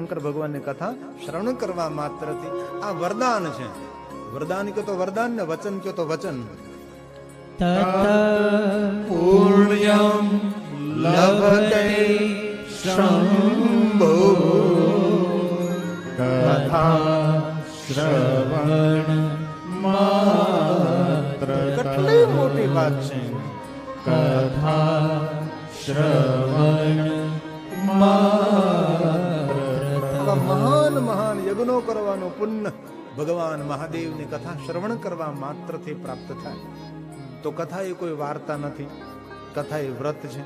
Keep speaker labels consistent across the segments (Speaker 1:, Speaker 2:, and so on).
Speaker 1: શંકર ભગવાનની કથા શ્રવણ કરવા માત્રથી આ વરદાન છે. વરદાન કયો તો વરદાન ને વચન કયો તો વચન.
Speaker 2: પુણ્યમ લભતે શંભો કથા શ્રવણ માત્ર.
Speaker 1: કેટલી મોટી વાત છે.
Speaker 2: કથા શ્રવણ માત્ર.
Speaker 1: મહાન મહાન યજ્ઞો કરવાનું પુણ્ય ભગવાન મહાદેવની કથા શ્રવણ કરવા માત્રથી પ્રાપ્ત થાય. તો કથા એ કોઈ વાર્તા નથી. કથા એ વ્રત છે,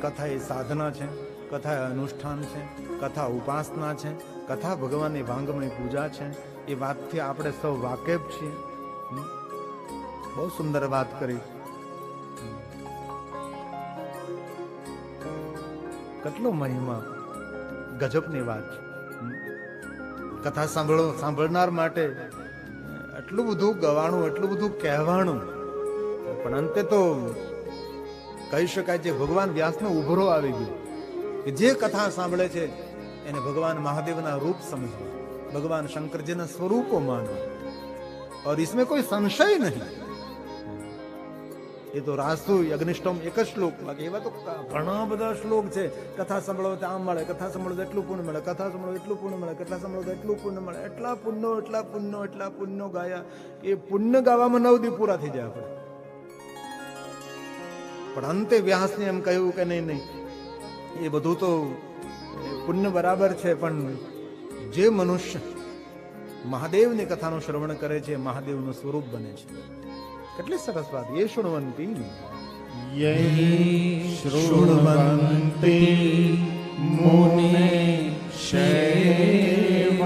Speaker 1: કથા એ સાધના છે, કથા એ અનુષ્ઠાન છે, કથા ઉપાસના છે, કથા ભગવાનની ભાંગમય પૂજા છે. એ વાતથી આપણે સૌ વાકેફ છીએ. બહુ સુંદર વાત કરી. કેટલો મહિમા, ગજબની વાત છે. કથા સાંભળનાર માટે એટલું બધું ગવાણું, એટલું બધું કહેવાનું, પણ અંતે તો કહી શકાય છે ભગવાન વ્યાસનો ઉભરો આવી ગયો કે જે કથા સાંભળે છે એને ભગવાન મહાદેવના રૂપ સમજવા, ભગવાન શંકરજીના સ્વરૂપો માનવા, और इसमें कोई संशय नहीं. એ તો રાસુ અગ્નિષ્ટમ એક જ શ્લોક, બાકી એવા તો ઘણા બધા શ્લોક છે. કથા સાંભળો તો આમ મળે, કથા સાંભળો તો એટલું પુણ્ય મળે, કથા સાંભળો એટલું પુણ્ય મળે, કથા સાંભળો તો એટલું પુણ્ય મળે. એટલા પુણ્યો ગાયા. એ પુણ્ય ગાવામાં 9 દી પૂરા થઈ જાય આપણે. પણ અંતે વ્યાસને એમ કહ્યું કે નહીં, એ બધું તો પુણ્ય બરાબર છે, પણ જે મનુષ્ય મહાદેવની કથાનું શ્રવણ કરે છે મહાદેવનું સ્વરૂપ બને છે. કેટલી સરસ વાત. એ શૃણવંતી
Speaker 2: યૈ શૃણવંતી મુને શૈવં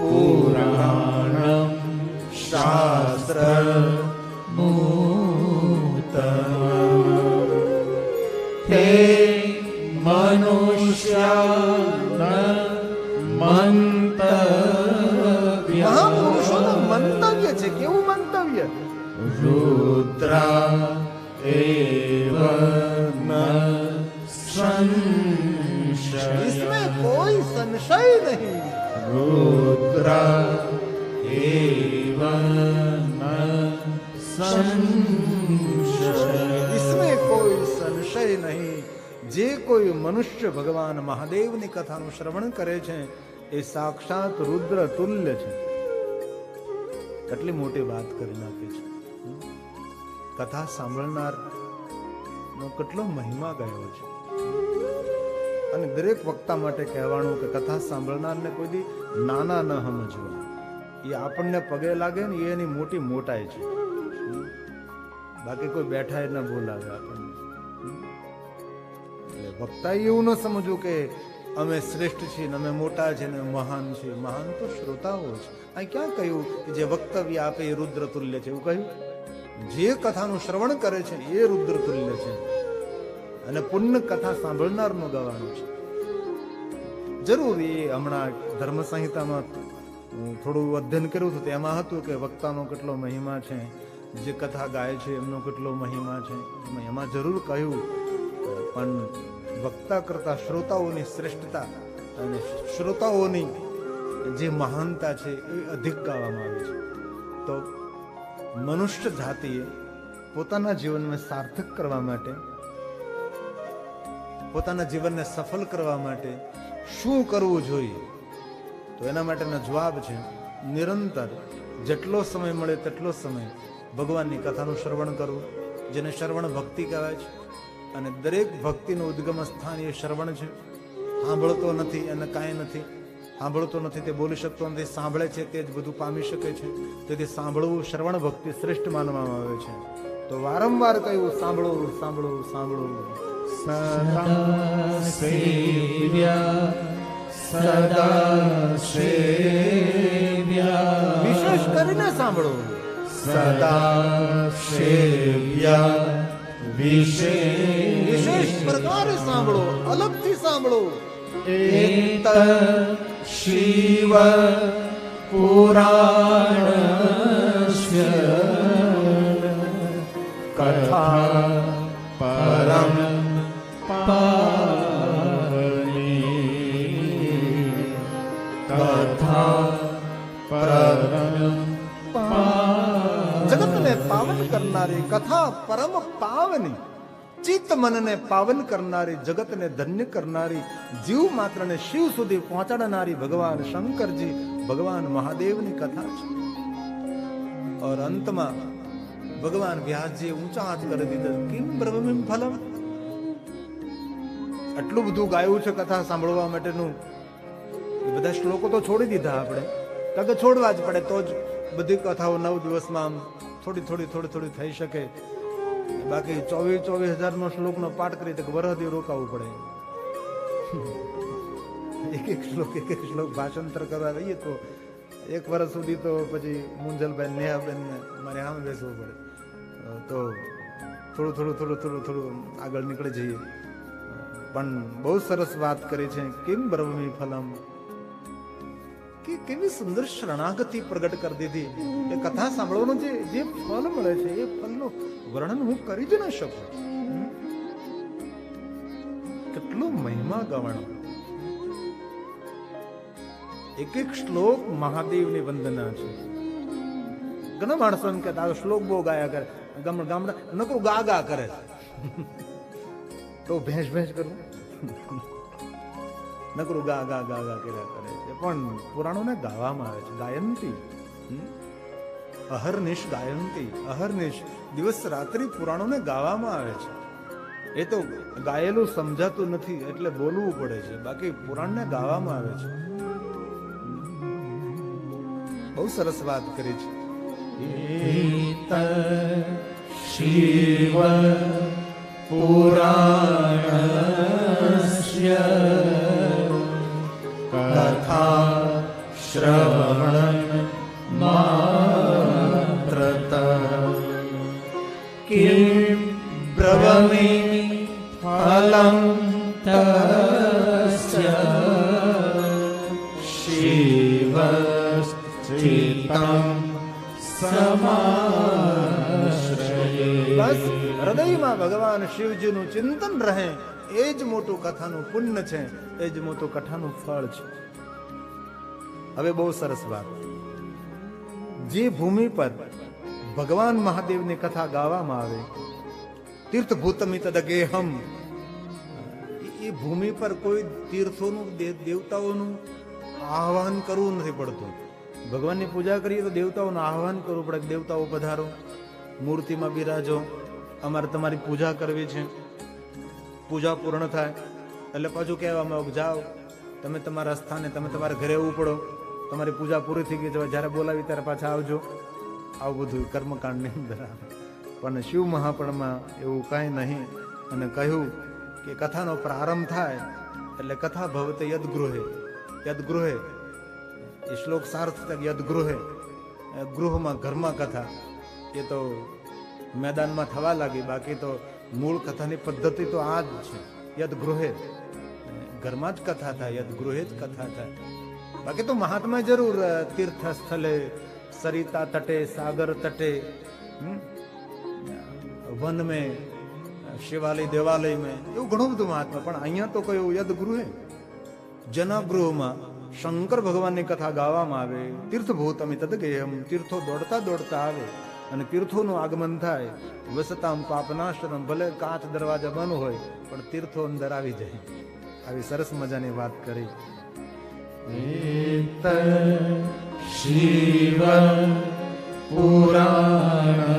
Speaker 2: પુરાણં શાસ્ત્ર તે મનુષ્યાન મંતવ્ય.
Speaker 1: મહાપુરુષોનું મંતવ્ય છે. કેવું મંતવ્ય?
Speaker 2: रुद्रा एव न संशय.
Speaker 1: इसमें कोई संशय नहीं.
Speaker 2: रुद्रा एव न संशय.
Speaker 1: इसमें कोई संशय नहीं. જે કોઈ મનુષ્ય ભગવાન મહાદેવની કથાનું શ્રવણ કરે છે એ સાક્ષાત રુદ્ર તુલ્ય છે. કેટલી મોટી વાત કરી નાખી છે. કથા સાંભળનાર નો કેટલો મહિમા ગયો છે. અને દરેક વક્તા માટે કહેવાનું કે કથા સાંભળનારને કોઈ દી નાના ન સમજવા. એ આપણને પગે લાગે ને એની મોટી મોટાઈ છે. બાકી કોઈ બેઠા ન બોલાવે આપણને. વક્તા એવું ન સમજવું કે અમે શ્રેષ્ઠ છીએ ને અમે મોટા છે ને મહાન છીએ. મહાન તો શ્રોતાઓ છે. આ ક્યાં કહ્યું કે જે વક્તવ્ય આપે એ રુદ્ર તુલ્ય છે? એવું કહ્યું? જે કથાનું શ્રવણ કરે છે એ રુદ્ર તુલ્ય છે. અને પુણ્ય કથા સાંભળનારનું ગવાનું છે. જરૂર એ હમણાં ધર્મ સંહિતામાં થોડું અધ્યયન કર્યું હતું. તેમાં હતું કે વક્તાનો કેટલો મહિમા છે, જે કથા ગાય છે એમનો કેટલો મહિમા છે. એમાં જરૂર કહ્યું, પણ વક્તા કરતા શ્રોતાઓની શ્રેષ્ઠતા અને શ્રોતાઓની જે મહાનતા છે એ અધિક ગાવામાં આવે છે. તો મનુષ્ય જાતિએ પોતાના જીવનને સાર્થક કરવા માટે, પોતાના જીવનને સફળ કરવા માટે શું કરવું જોઈએ? તો એના માટેનો જવાબ છે નિરંતર જેટલો સમય મળે તેટલો સમય ભગવાનની કથાનું શ્રવણ કરવું, જેને શ્રવણ ભક્તિ કહેવાય છે. અને દરેક ભક્તિનું ઉદ્ગમ સ્થાન એ શ્રવણ છે. સાંભળતો નથી એને કાંઈ નથી. સાંભળતો નથી તે બોલી શકતો નથી. સાંભળે છે તે જ બધું પામી શકે છે. તેથી સાંભળવું, શ્રવણ ભક્તિ શ્રેષ્ઠ માનવામાં આવે છે. તો વારંવાર કહ્યું, સાંભળો સાંભળો સાંભળો.
Speaker 2: સદા સેવ્યા સદા સેવ્યા.
Speaker 1: વિશેષ કરીને સાંભળો.
Speaker 2: સદા સેવ્યા
Speaker 1: વિશેષ પ્રકારે સાંભળો, અલગથી સાંભળો.
Speaker 2: એત શિવ પુરાણસ્ય કથા પરમ પાવની.
Speaker 1: કરનારી, કથા પરમ પાવની, ચિત્ત મનને પાવન કરનારી, જગતને ધન્ય કરનારી, જીવ માત્રને શિવ સુધી પહોંચાડનારી ભગવાન શંકરજી, ભગવાન મહાદેવની કથા છે. और અંતમાં ભગવાન વ્યાસજીએ ઊંચા હાથ કરી દીધા, કિમ બ્રહ્મમિમ ફલમ. આટલું બધું ગાયું છે કથા સાંભળવા માટેનું, એ બધા શ્લોકો તો છોડી દીધા આપણે, કારણ કે છોડવા જ પડે તો જ બધી કથાઓ 9 દિવસમાં થોડી થોડી થઈ શકે. બાકી 24,000 નો શ્લોકનો પાઠ કરી તો વરહદી રોકાવું પડે. એક શ્લોક ભાષાંતર કરવા રહીએ તો 1 વર્ષ સુધી તો પછી મુંજલબેન, નેહાબેન મારે સામે બેસવું પડે. તો થોડું આગળ નીકળી જઈએ. પણ બહુ સરસ વાત કરી છે, કિમ બ્રહ્મી ફલમ, કે કેવી સુંદર શરણાગતિ પ્રગટ કરી દીધી. એ કથા સાંભળવાનું જે ફલ મળે છે એ ફલનું વર્ણન હું કરી જ ન શકું. કેટલો મહિમા ગવણ. એક શ્લોક મહાદેવની વંદના છે. ઘણા માણસો એમ કહેતા શ્લોક બહુ ગાયા કરે, ગામડા નકરું ગા કરે તો ભેંસ કરું, નકરું ગા કર્યા કરે છે. પણ પુરાણોને ગાવામાં આવે છે, ગાયંતી, અહર્નિશ ગાયંતી, અહર્નિશ દિવસ રાત્રિ પુરાણોને ગાવામાં આવે છે. એ તો ગાયેલું સમજાતું નથી એટલે બોલવું પડે છે, બાકી પુરાણને ગાવામાં આવે છે. બહુ સરસ વાત કરી છે.
Speaker 2: શિવ પુરાણસ્ય કથા શ્રવણ માત્રત કિમ બ્રહ્મી ફલં તસ્ય શિવ ચિત્તં સમાશ્રયે.
Speaker 1: બસ હૃદયમાં ભગવાન શિવજીનું ચિંતન રહે, એ જ મોટું કથાનું પુણ્ય છે, એ જ મોટું કથાનું ફળ છે. હવે બહુ સરસ વાત, જે ભૂમિ પર ભગવાન મહાદેવની કથા ગાવામાં આવે, તીર્થભૂતમિ તદગેહમ, એ ભૂમિ પર કોઈ તીર્થોનું, દેવતાઓનું આહ્વાન કરવું નથી પડતું. ભગવાનની પૂજા કરીએ તો દેવતાઓનું આહ્વાન કરવું પડે, દેવતાઓ પધારો, મૂર્તિમાં બિરાજો, અમારે તમારી પૂજા કરવી છે. પૂજા પૂર્ણ થાય એટલે પાછું કહેવામાં આવે, જાઓ તમે તમારા સ્થાને, તમે તમારા ઘરે આવવું પડો, તમારી પૂજા પૂરી થઈ ગઈ છે, જ્યારે બોલાવી ત્યારે પાછા આવજો. આવું બધું કર્મકાંડની અંદર આવે. પણ શિવ મહાપણમાં એવું કાંઈ નહીં. અને કહ્યું કે કથાનો પ્રારંભ થાય એટલે કથા ભવતે યદગૃહે, યદગૃહે એ શ્લોક સાર્થ થાય, યદગૃહે, ગૃહમાં, ઘરમાં કથા. એ તો મેદાનમાં થવા લાગી, બાકી તો મૂળ કથાની પદ્ધતિ તો આ જ છે. યદગૃહે, ઘરમાં જ કથા થાય, યદગૃહે જ કથા થાય. બાકી તો મહાત્મા જરૂર તીર્થ સ્થલે, સરિતા તટે, સાગર તટે, વન में, શિવાલય દેવાલય में, એવું ઘણું બધું મહાત્મા. પણ અહીંયા તો કયું યદગૃહે, જનાગૃહમાં શંકર ભગવાનની કથા ગાવામાં આવે. તીર્થભૂતમિ તદગેહમ, તીર્થો દોડતા આવે અને તીર્થોનું આગમન થાય. વસતામ પાપનાશનમ, ભલે કાચ દરવાજા બંધ હોય પણ તીર્થો અંદર આવી જાય. આવી સરસ મજાની વાત કરી.
Speaker 2: શિવ પુરાણસ્ય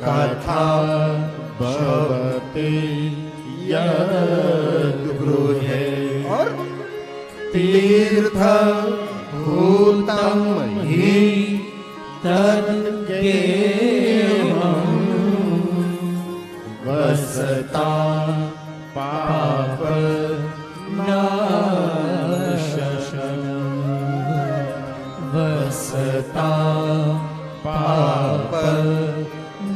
Speaker 2: કથા ભવતી યદગૃહે તીર્થ ભૂતમ હિ તદ્ગેહમ વસતા પાપ નાશનમ, વસતા પાપ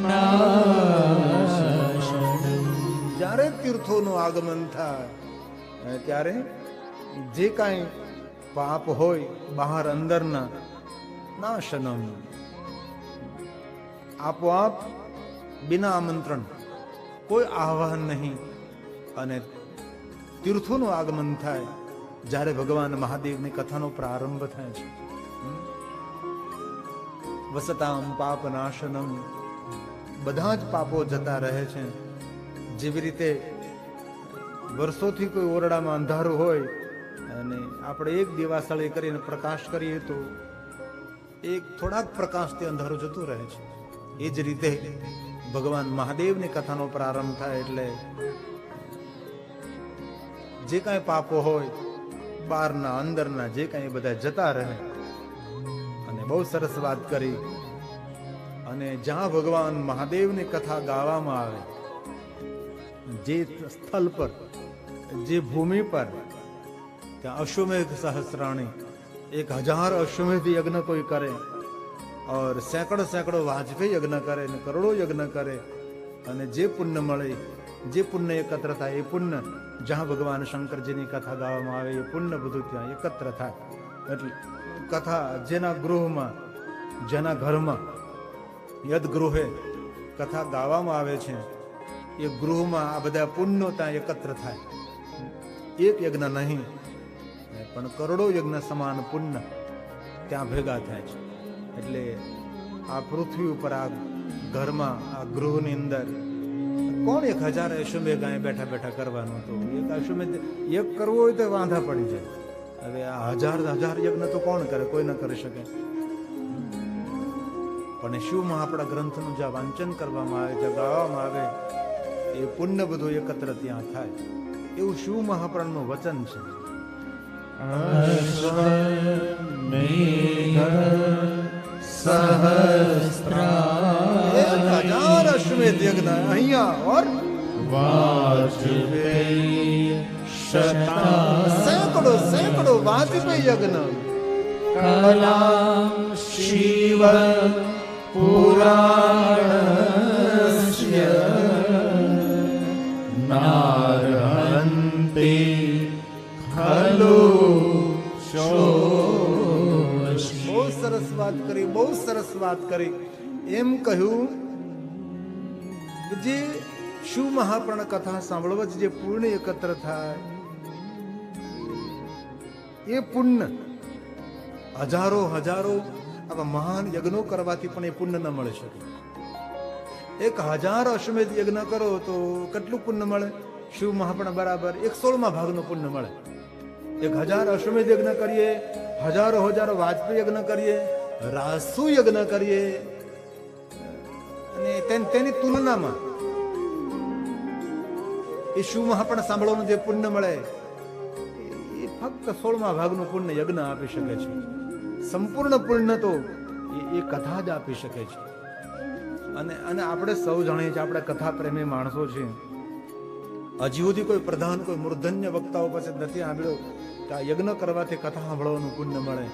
Speaker 2: નાશનમ.
Speaker 1: જ્યારે તીર્થોનું આગમન થાય ત્યારે જે કાંઈ પાપ હોય બહાર અંદરના, નાશનમ, આપોઆપ બિના આમંત્રણ, કોઈ આહ્વાન નહીં. અને તીર્થોનું આગમન થાય જ્યારે ભગવાન મહાદેવની કથાનો પ્રારંભ થાય છે. વસતામ પાપ નાશનમ, બધા જ પાપો જતા રહે છે. જેવી રીતે વર્ષોથી કોઈ ઓરડામાં અંધારું હોય અને આપણે એક દિવાસળી કરીને પ્રકાશ કરીએ તો એક થોડાક પ્રકાશથી અંધારું જતું રહે છે. એ જ રીતે ભગવાન મહાદેવની કથાનો પ્રારંભ થાય એટલે જે કાંઈ પાપો હોય બહારના અંદરના જે કાંઈ બધા જતા રહે. અને બહુ સરસ વાત કરી. અને જ્યાં ભગવાન મહાદેવની કથા ગાવામાં આવે, જે સ્થળ પર, જે ભૂમિ પર, ત્યાં અશ્વમેધ સહસ્રાણી 1000 અશ્વમેધ યજ્ઞ કોઈ કરે, और સેંકડો વાજપેયી યજ્ઞ કરે ને કરોડો યજ્ઞ કરે, અને જે પુણ્ય મળે, જે પુણ્ય એકત્ર થાય, એ પુણ્ય જ્યાં ભગવાન શંકરજીની કથા ગાવામાં આવે એ પુણ્ય બધું ત્યાં એકત્ર થાય. એટલે કથા જેના ગૃહમાં, જેના ઘરમાં યદ ગૃહે કથા ગાવામાં આવે છે એ ગૃહમાં આ બધા પુણ્યો ત્યાં એકત્ર થાય. એક યજ્ઞ નહીં પણ કરોડો યજ્ઞ સમાન પુણ્ય ત્યાં ભેગા થાય છે. એટલે આ પૃથ્વી ઉપર, આ ઘરમાં, આ ગૃહની અંદર કોણ 1000 અશ્વમેધ ગાય બેઠા બેઠા કરવાનું? તો એક અશ્વમેધ એક કરવો હોય તો વાંધા પડી જાય. હવે આ 1000 યજ્ઞ તો કોણ કરે? કોઈ ન કરી શકે. પણ શિવમાં આપણા ગ્રંથનું જ્યાં વાંચન કરવામાં આવે, જ્યાં ગાવામાં આવે, એ પુણ્ય બધું એકત્ર ત્યાં થાય. એવું શિવ મહાપ્રાણનું વચન છે.
Speaker 2: સહસ્ત્રા
Speaker 1: 1000 અશ્વમેધ યજ્ઞ અહીંયા, ઓર
Speaker 2: વાજપેયી શતા
Speaker 1: સેંકડો વાજપેયી યજ્ઞ.
Speaker 2: કલામ શિવ પુરાણસ્ય નારહંતે ખલુ શોષી.
Speaker 1: બહુ સરસ વાત કરી, બહુ સરસ વાત કરી. એમ કહ્યું કે જે શિવ મહાપ્રાણ કથા સાંભળવા જે પુણ્ય એકત્ર થાય, એ પુણ્ય હજારો આવા મહાન યજ્ઞો કરવાથી પણ એ પુણ્ય ન મળી શકે. 1000 અશ્વમેધ યજ્ઞ કરો તો કેટલું પુણ્ય મળે? શિવ મહાપ્રાણ બરાબર 1/16 ભાગનું પુણ્ય મળે. 1000 અશ્વમેધ યજ્ઞ કરીએ, હજારો વાજપેયી યજ્ઞ કરીએ, રાસુ યજ્ઞ કરીએ, અને તેની તુલનામાં એ શિવ મહાપ્રાણ સાંભળવાનું જે પુણ્ય મળે એ ફક્ત 16મા ભાગનું પુણ્ય યજ્ઞ આપી શકે છે. સંપૂર્ણ પુણ્ય તો એ કથા જ આપી શકે છે. અને આપણે સૌ જાણીએ છીએ, આપણે કથા પ્રેમી માણસો છીએ. હજી સુધી કોઈ પ્રધાન, કોઈ મૂર્ધન્ય વક્તાઓ પાસે નથી સાંભળ્યો કે આ યજ્ઞ કરવાથી કથા સાંભળવાનું પુણ્ય મળે,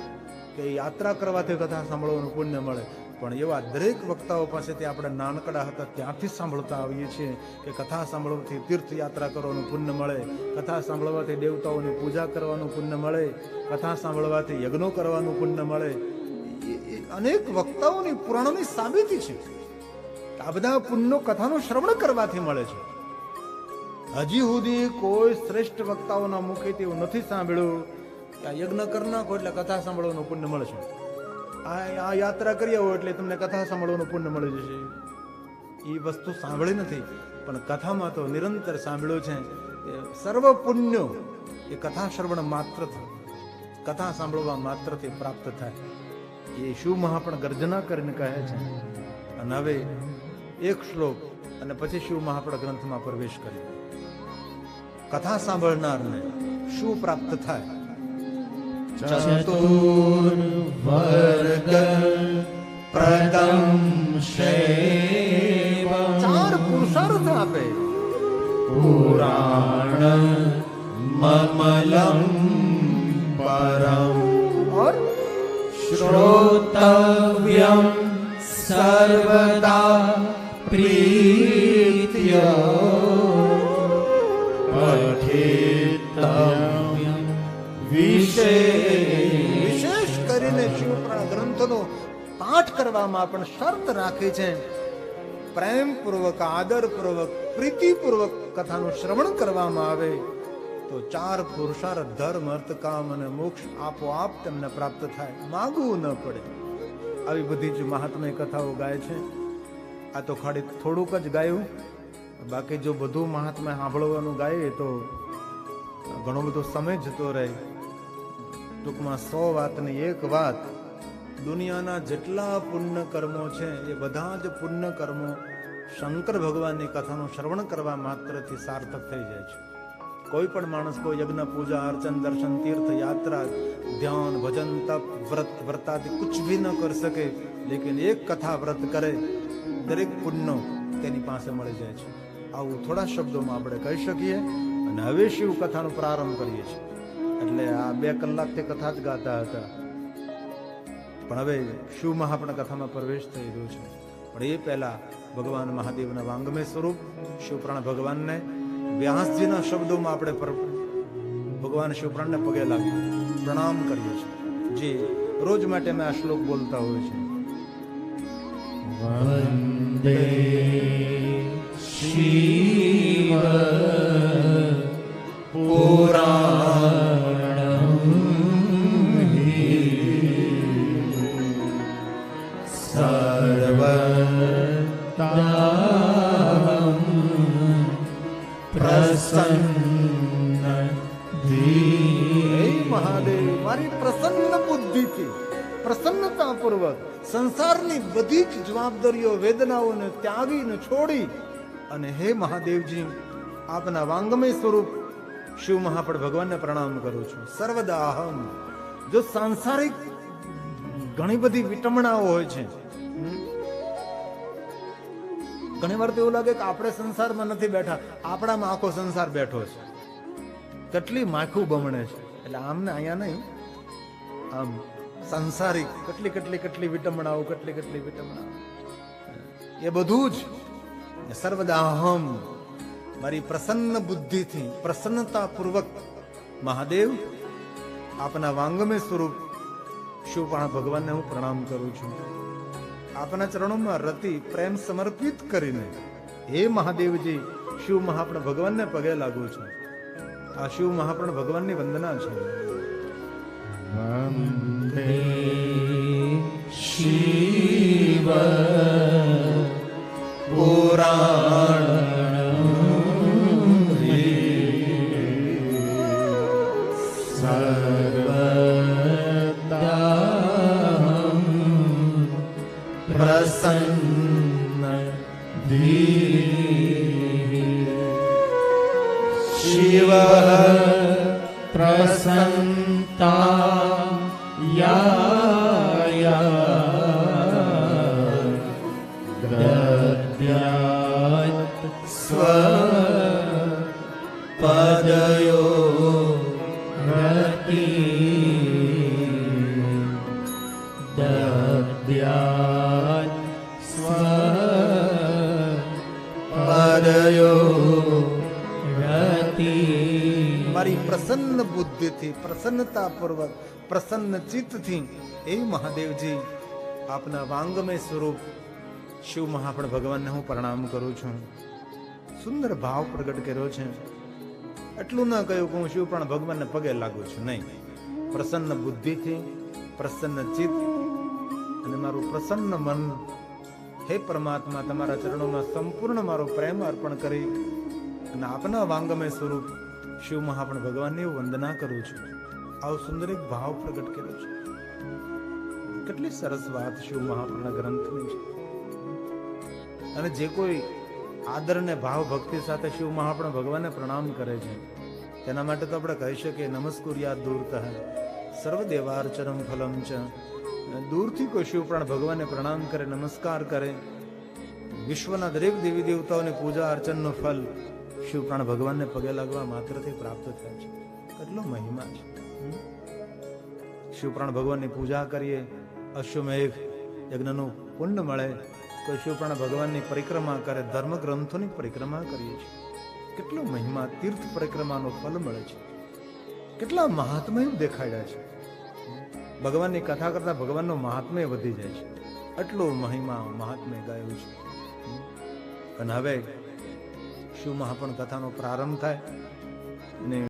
Speaker 1: કે યાત્રા કરવાથી કથા સાંભળવાનું પુણ્ય મળે. પણ એવા દરેક વક્તાઓ પાસેથી આપણે નાનકડા હતા ત્યાંથી સાંભળતા આવીએ છીએ કે કથા સાંભળવાથી તીર્થયાત્રા કરવાનું પુણ્ય મળે, કથા સાંભળવાથી દેવતાઓની પૂજા કરવાનું પુણ્ય મળે, કથા સાંભળવાથી યજ્ઞો કરવાનું પુણ્ય મળે. એ અનેક વક્તાઓની પુરાણોની સાબિતી છે. આ બધા પુણ્યો કથાનું શ્રવણ કરવાથી મળે છે. હજી સુધી કોઈ શ્રેષ્ઠ વક્તાઓના મુખેથી એવું નથી સાંભળ્યું કે આ યજ્ઞ કરી નાખો એટલે કથા સાંભળવાનું પુણ્ય મળશે, આ યાત્રા કરી આવો એટલે તમને કથા સાંભળવાનું પુણ્ય મળી જશે. એ વસ્તુ સાંભળી નથી, પણ કથામાં તો નિરંતર સાંભળ્યું છે કે સર્વ પુણ્યો એ કથા શ્રવણ માત્રથી, કથા સાંભળવા માત્રથી પ્રાપ્ત થાય. એ શિવ મહાપ્રાણ ગર્જના કરીને કહે છે. અને હવે એક શ્લોક અને પછી શિવ મહાપ્રાણ ગ્રંથમાં પ્રવેશ કરીએ. કથા સાંભળનારને શું પ્રાપ્ત થાય?
Speaker 2: ચતુર્વર્ગ પ્રદમ શૈવ
Speaker 1: 4 પુરુષાર્થ આપે.
Speaker 2: પુરાણ મમલમ પરમ
Speaker 1: और
Speaker 2: શ્રોતવ્યમ સર્વદા પ્રીત્ય પઠિતવ્યમ
Speaker 1: વિશેષ કરીને શિવપુરાણ ગ્રંથનો પાઠ કરવામાં પણ શરત રાખે છે. પ્રેમપૂર્વક, આદરપૂર્વક, પ્રીતિપૂર્વક કથાનું શ્રવણ કરવામાં આવે તો 4 પુરુષાર્થ ધર્મ, અર્થ, કામ અને મોક્ષ આપોઆપ તેમને પ્રાપ્ત થાય, માગવું ન પડે. આવી બધી જ મહાત્મય કથાઓ ગાય છે. આ તો ખાલી થોડુંક જ ગાયું, બાકી જો બધું મહાત્મય સાંભળવાનું ગાય તો ઘણો બધો સમય જતો રહે. ટૂંકમાં 100 વાતની એક વાત, દુનિયાના જેટલા પુણ્ય કર્મો છે એ બધા જ પુણ્ય કર્મો શંકર ભગવાનની કથાનું શ્રવણ કરવા માત્રથી સાર્થક થઈ જાય છે. કોઈ પણ માણસ કોઈ યજ્ઞ, પૂજા, અર્ચન, દર્શન, તીર્થ, યાત્રા, ધ્યાન, ભજન, તપ, વ્રત, વ્રતાદિ કુછ ભી ન કરી શકે, લેકિન એક કથા વ્રત કરે, દરેક પુણ્ય તેની પાસે મળી જાય છે. આવું થોડા શબ્દોમાં આપણે કહી શકીએ. અને હવે શિવ કથાનો પ્રારંભ કરીએ છીએ. એટલે આ 2 કલાકથી કથા જ ગાતા હતા, પણ હવે શિવ મહાપણ કથામાં પ્રવેશ થઈ રહ્યો છે. પણ એ પહેલા ભગવાન મહાદેવના વાંગમય સ્વરૂપ શિવપ્રાણ ભગવાનને વ્યાસજીના શબ્દોમાં આપણે ભગવાન શિવપ્રાણને પગે લાગી પ્રણામ કરીએ છીએ, જે રોજ માટે મેં આ શ્લોક બોલતા હોય છે.
Speaker 2: વંદે શિવ પુરાણમ સર્વતા પ્રસન્ન
Speaker 1: મહાદેવ મારી પ્રસન્ન બુદ્ધિથી, પ્રસન્નતા પૂર્વક સંસારની બધી જ જવાબદારીઓ, વેદનાઓને ત્યાગીને છોડી અને હે મહાદેવજી આપના વાંગમય સ્વરૂપ શિવ મહાપણ ભગવાનને પ્રણામ કરું છું. સર્વદા અહમ. જો સાંસારિક ઘણી બધી વિટમણાઓ હોય છે, ઘણી વાર તો એવું લાગે કે આપણે સંસારમાં નથી બેઠા, આપણામાં આખો સંસાર બેઠો છે. કેટલી માખું બમણે છે. એટલે આમ ને અહીંયા નહીં, આમ સંસારિક કેટલી વિટમણાઓ, કેટલી વિટમણાઓ, એ બધું જ સર્વદા અહમ મારી પ્રસન્ન બુદ્ધિથી, પ્રસન્નતા પૂર્વક મહાદેવ આપના વાંગમય સ્વરૂપ શિવપાણ ભગવાનને હું પ્રણામ કરું છું. આપના ચરણોમાં રતિ પ્રેમ સમર્પિત કરીને હે મહાદેવજી શિવ મહાપણ ભગવાનને પગે લાગુ છું. આ શિવ મહાપણ ભગવાનની વંદના છે.
Speaker 2: વંદે શિવ પુરાણમ સર્વદા પ્રસન્ન શિવ પ્રસન્નતા દદ્યાત સ્વ પદયો રતિ દદ્યાત સ્વ પદયો રતિ.
Speaker 1: મારી પ્રસન્ન બુદ્ધિથી, પ્રસન્નતા પૂર્વક, પ્રસન્ન ચિત્તથી એ મહાદેવજી આપના વાંગમય સ્વરૂપ શિવ મહાપણ ભગવાનને હું પ્રણામ કરું છું. સુંદર ભાવ પ્રગટ કર્યો છે. એટલું ન કહ્યું કે હું શિવપ્રાણ ભગવાનને પગે લાગુ છું, નહીં. પ્રસન્ન બુદ્ધિથી, પ્રસન્ન ચિત્ત અને મારું પ્રસન્ન મન, હે પરમાત્મા તમારા ચરણોમાં સંપૂર્ણ મારો પ્રેમ અર્પણ કરી અને આપના વાંગમય સ્વરૂપ શિવ મહાપણ ભગવાનની વંદના કરું છું. આવો સુંદર એક ભાવ પ્રગટ કર્યો છે. કેટલી સરસ વાત શિવ મહાપણના ગ્રંથની છે. અને જે કોઈ આદર ને ભાવ ભક્તિ સાથે શિવ મહાપણ ભગવાનને પ્રણામ કરે છે, તેના માટે તો આપણે કહી શકીએ નમસ્કુર્યાત દૂરતઃ સર્વ દેવાર્ચનમ ફલમ ચ. દૂરથી કોઈ શિવપ્રાણ ભગવાનને પ્રણામ કરે, નમસ્કાર કરે, વિશ્વના દરેક દેવી દેવતાઓની પૂજા અર્ચનનું ફલ શિવપ્રાણ ભગવાનને પગે લાગવા માત્રથી પ્રાપ્ત થાય છે. કેટલો મહિમા છે. શિવપ્રાણ ભગવાનની પૂજા કરીએ, અશ્વમેઘ યજ્ઞનું પુણ્ય મળે. કોઈ શિવપ્રાણ ભગવાનની પરિક્રમા કરે, ધર્મ ગ્રંથોની પરિક્રમા કરીએ છીએ, કેટલો મહિમા, તીર્થ પરિક્રમાનો ફલ મળે છે. કેટલા મહાત્મય દેખાડ્યા છે. ભગવાનની કથા કરતા ભગવાનનો મહાત્મ્ય વધી જાય છે. એટલો મહિમા મહાત્મ્ય ગાયું છે. અને હવે શિવ મહાપણ કથાનો પ્રારંભ થાય અને